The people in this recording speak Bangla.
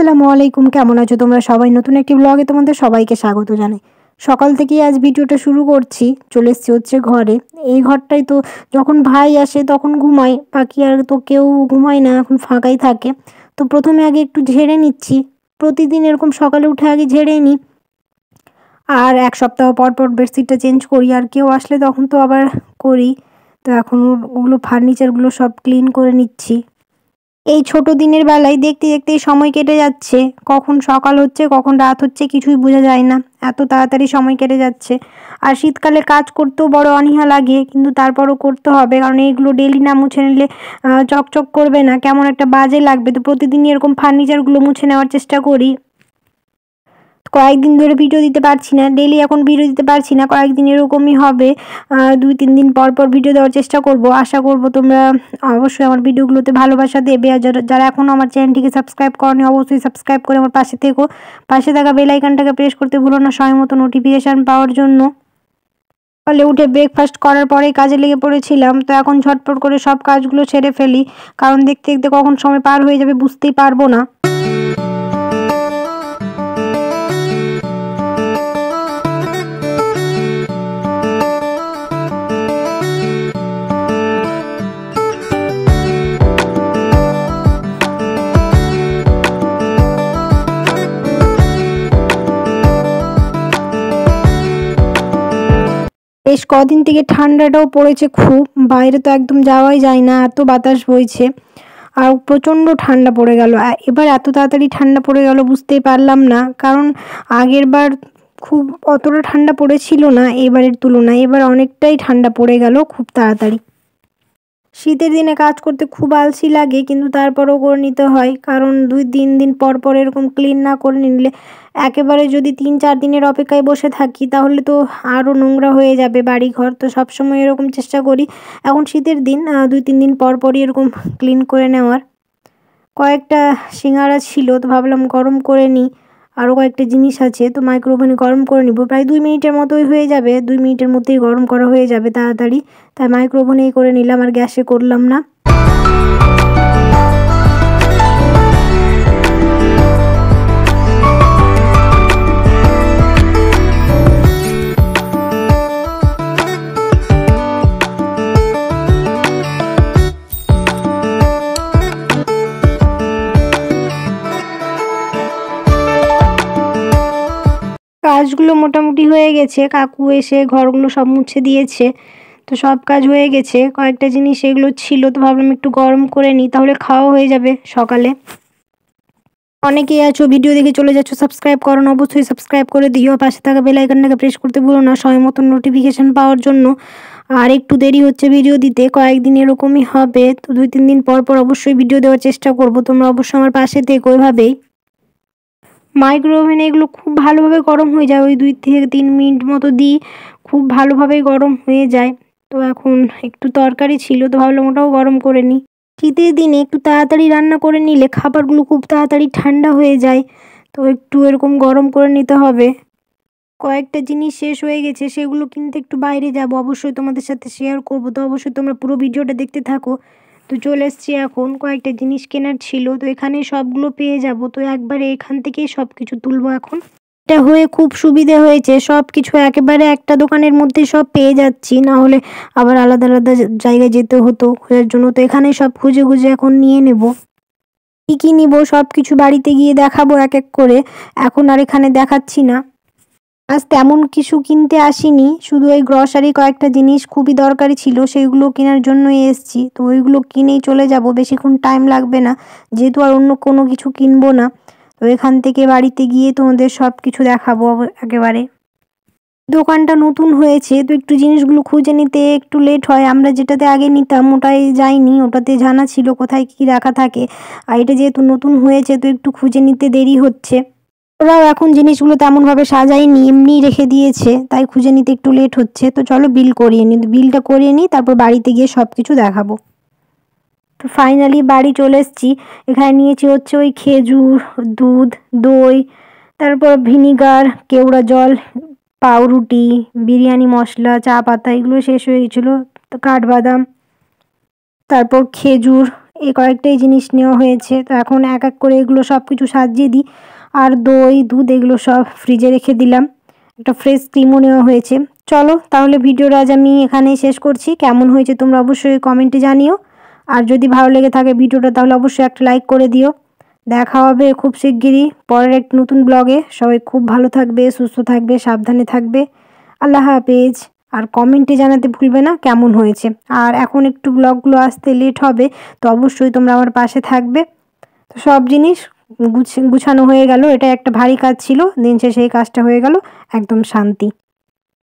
আসসালামু আলাইকুম, কেমন আছো তোমরা সবাই? নতুন একটি ব্লগে তোমাদের সবাইকে স্বাগত জানাই। সকাল থেকেই আজ ভিডিওটা শুরু করছি। চলে এসেছি হচ্ছে ঘরে। এই ঘরটাই তো যখন ভাই আসে তখন ঘুমাই, বাকি আর তো কেউ ঘুমায় না, এখন ফাঁকাই থাকে। তো প্রথমে আগে একটু ঝেড়ে নিচ্ছি। প্রতিদিন এরকম সকালে উঠে আগে ঝেড়ে নিই, আর এক সপ্তাহ পর পর বেডশিটটা চেঞ্জ করি, আর কেউ আসলে তখন তো আবার করি। তো এখন ওগুলো ফার্নিচারগুলো সব ক্লিন করে নিচ্ছি। এই ছোট দিনের বেলায় দেখতে দেখতেই সময় কেটে যাচ্ছে। কখন সকাল হচ্ছে কখন রাত হচ্ছে কিছুই বোঝা যায় না, এত তাড়াতাড়ি সময় কেটে যাচ্ছে। আর শীতকালে কাজ করতেও বড় অনীহা লাগে, কিন্তু তারপরও করতে হবে, কারণ এইগুলো ডেলি না মুছে নিলে চকচক করবে না, কেমন একটা বাজে লাগবে। তো প্রতিদিনই এরকম ফার্নিচারগুলো মুছে নেওয়ার চেষ্টা করি। কয়েকদিন ধরে ভিডিও দিতে পারছি না, ডেলি এখন ভিডিও দিতে পারছি না, কয়েকদিন এরকমই হবে। 2-3 দিন পর পর ভিডিও দেওয়ার চেষ্টা করব। আশা করব তোমরা অবশ্যই আমার ভিডিওগুলোতে ভালোবাসা দেবে। আর যারা এখনও আমার চ্যানেলটিকে সাবস্ক্রাইব করনি, অবশ্যই সাবস্ক্রাইব করে আমার পাশে থেকো। পাশে থাকা বেল আইকনটাকে প্রেস করতে ভুলো না সময় মতো নোটিফিকেশান পাওয়ার জন্য। সকালে উঠে ব্রেকফাস্ট করার পরেই কাজে লেগে পড়েছিলাম। তো এখন ঝটপট করে সব কাজগুলো সেরে ফেলি, কারণ দেখতে দেখতে কখন সময় পার হয়ে যাবে বুঝতেই পারবো না। বেশ কদিন থেকে ঠান্ডাটাও পড়েছে খুব, বাইরে তো একদম যাওয়াই যায় না, এত বাতাস বইছে। আর প্রচণ্ড ঠান্ডা পড়ে গেল। এবার এত তাড়াতাড়ি ঠান্ডা পড়ে গেল বুঝতেই পারলাম না, কারণ আগের বার খুব অতটা ঠান্ডা পড়েছিল না এবারের তুলনায়। এবার অনেকটাই ঠান্ডা পড়ে গেল খুব তাড়াতাড়ি। শীতের দিনে কাজ করতে খুব আলসি লাগে, কিন্তু তারপরেও করে নিতে হয়, কারণ 2-3 দিন পর পর এরকম ক্লিন না করে নিলে, একেবারে যদি 3-4 দিনের অপেক্ষায় বসে থাকি তাহলে তো আরও নোংরা হয়ে যাবে বাড়িঘর। তো সবসময় এরকম চেষ্টা করি এখন শীতের দিন 2-3 দিন পর পরই এরকম ক্লিন করে নেওয়ার। কয়েকটা সিঙ্গারা ছিল, তো ভাবলাম গরম করে নিই। আরও কয়েকটা জিনিস আছে, তো মাইক্রোওভেনে গরম করে নিব। প্রায় 2 মিনিটের মতোই হয়ে যাবে, 2 মিনিটের মধ্যেই গরম করা হয়ে যাবে তাড়াতাড়ি। তাই মাইক্রোওভেনেই করে নিলাম, আর গ্যাসে করলাম না। কাজগুলো মোটামুটি হয়ে গেছে, কাকু এসে ঘরগুলো সব মুছে দিয়েছে। তো সব কাজ হয়ে গেছে, কয়েকটা জিনিস এগুলো ছিল, তো ভাবলাম একটু গরম করে নিই, তাহলে খাওয়া হয়ে যাবে সকালে। অনেকেই আছো ভিডিও দেখে চলে যাচ্ছ, সাবস্ক্রাইব করো না, অবশ্যই সাবস্ক্রাইব করে দিও। পাশে থাকা বেল আইকনটাকে প্রেস করতে ভুলো না সময় মতন নোটিফিকেশান পাওয়ার জন্য। আর একটু দেরি হচ্ছে ভিডিও দিতে, কয়েকদিন এরকমই হবে। তো 2-3 দিন পর পর অবশ্যই ভিডিও দেওয়ার চেষ্টা করব, তোমরা অবশ্যই আমার পাশে থেকো এভাবেই। মাইক্রোওভেনে এগুলো খুব ভালোভাবে গরম হয়ে যায়, ওই 2 থেকে 3 মিনিট মতো দিই, খুব ভালোভাবেই গরম হয়ে যায়। তো এখন একটু তরকারি ছিল, তো ভাবলাম ওটাও গরম করে নিই। শীতের দিনে একটু তাড়াতাড়ি রান্না করে নিলে খাবারগুলো খুব তাড়াতাড়ি ঠান্ডা হয়ে যায়, তো একটু এরকম গরম করে নিতে হবে। কয়েকটা জিনিস শেষ হয়ে গেছে, সেগুলো কিনতে একটু বাইরে যাব, অবশ্যই তোমাদের সাথে শেয়ার করব। তো অবশ্যই তোমরা পুরো ভিডিওটা দেখতে থাকো। তো চলে এসেছি, এখন কয়েকটা জিনিস কেনার ছিল, তো এখানে সবগুলো পেয়ে যাব। তো একবারে এখান থেকেই সব কিছু তুলবো এখন। এটা হয়ে খুব সুবিধে হয়েছে, সব কিছু একেবারে একটা দোকানের মধ্যে সব পেয়ে যাচ্ছি, না হলে আবার আলাদা আলাদা জায়গায় যেতে হতো খোঁজার জন্য। তো এখানেই সব খুঁজে খুঁজে এখন নিয়ে নেব। কী কী নিব সব কিছু বাড়িতে গিয়ে দেখাবো এক এক করে, এখন আর এখানে দেখাচ্ছি না। আজ তেমন কিছু কিনতে আসিনি, শুধু ওই গ্রসারি কয়েকটা জিনিস খুবই দরকারি ছিল, সেইগুলো কেনার জন্যই এসেছি। তো ওইগুলো কিনেই চলে যাব, বেশিক্ষণ টাইম লাগবে না, যেহেতু আর অন্য কোনো কিছু কিনবো না। তো এখান থেকে বাড়িতে গিয়ে তোমাদের সব কিছু দেখাবো একেবারে। দোকানটা নতুন হয়েছে, তো একটু জিনিসগুলো খুঁজে নিতে একটু লেট হয়। আমরা যেটাতে আগে নিতাম ওটাই যাইনি, ওটাতে জানা ছিল কোথায় কী রাখা থাকে। আর এটা যেহেতু নতুন হয়েছে, তো একটু খুঁজে নিতে দেরি হচ্ছে। ওরাও এখন জিনিসগুলো তেমনভাবে সাজায়নি, এমনিই রেখে দিয়েছে, তাই খুঁজে নিতে একটু লেট হচ্ছে। তো চলো বিল করিয়ে নিই, বিলটা করিয়ে নিই, তারপর বাড়িতে গিয়ে সব কিছু দেখাবো। তো ফাইনালি বাড়ি চলে এসেছি। এখানে নিয়েছি হচ্ছে ওই খেজুর, দুধ, দই, তারপর ভিনিগার, কেওড়া জল, পাউরুটি, বিরিয়ানি মশলা, চা পাতা, এগুলো শেষ হয়ে গেছিলো। তো কাঠবাদাম, তারপর খেজুর, এই কয়েকটাই জিনিস নেওয়া হয়েছে। তো এখন এক এক করে এগুলো সব কিছু সাজিয়ে দিই। আর দই, দুধ এগুলো সব ফ্রিজে রেখে দিলাম। একটা ফ্রেশ ক্রিমও নেওয়া হয়েছে। চলো তাহলে ভিডিওটা আজ আমি এখানেই শেষ করছি। কেমন হয়েছে তোমরা অবশ্যই কমেন্টে জানিও। আর যদি ভালো লেগে থাকে ভিডিওটা তাহলে অবশ্যই একটা লাইক করে দিও। দেখা হবে খুব শিগগিরই পরের এক নতুন ব্লগে। সবাই খুব ভালো থাকবে, সুস্থ থাকবে, সাবধানে থাকবে। আল্লাহ হাফেজ। আর কমেন্টে জানাতে ভুলবে না কেমন হয়েছে। আর এখন একটু ব্লগগুলো আসতে লেট হবে, তো অবশ্যই তোমরা আমার পাশে থাকবে। তো সব জিনিস গুছানো হয়ে গেল। এটা একটা ভারী কাজ ছিল, দিন শেষে এই কাজটা হয়ে গেল। একদম শান্তি।